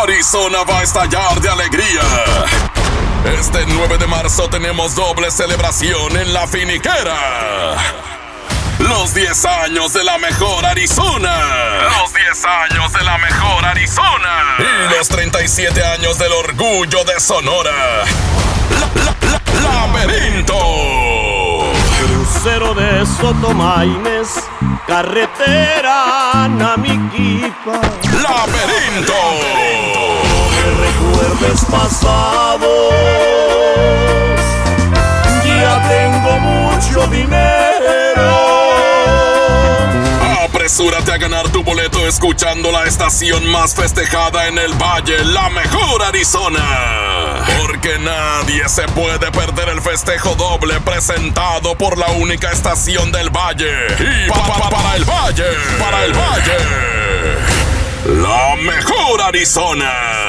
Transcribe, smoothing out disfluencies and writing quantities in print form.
Arizona va a estallar de alegría. Este 9 de marzo tenemos doble celebración en La Finiquera. Los 10 años de la mejor Arizona. Los 10 años de la mejor Arizona. Y los 37 años del orgullo de Sonora. Laberinto. Crucero de Sotomaines, carretera Namiquipa. Laberinto. Recuerdos pasados, ya tengo mucho dinero. Apresúrate a ganar tu boleto escuchando la estación más festejada en el Valle, la mejor Arizona. Porque nadie se puede perder el festejo doble presentado por la única estación del Valle. Y para el Valle, la mejor Arizona.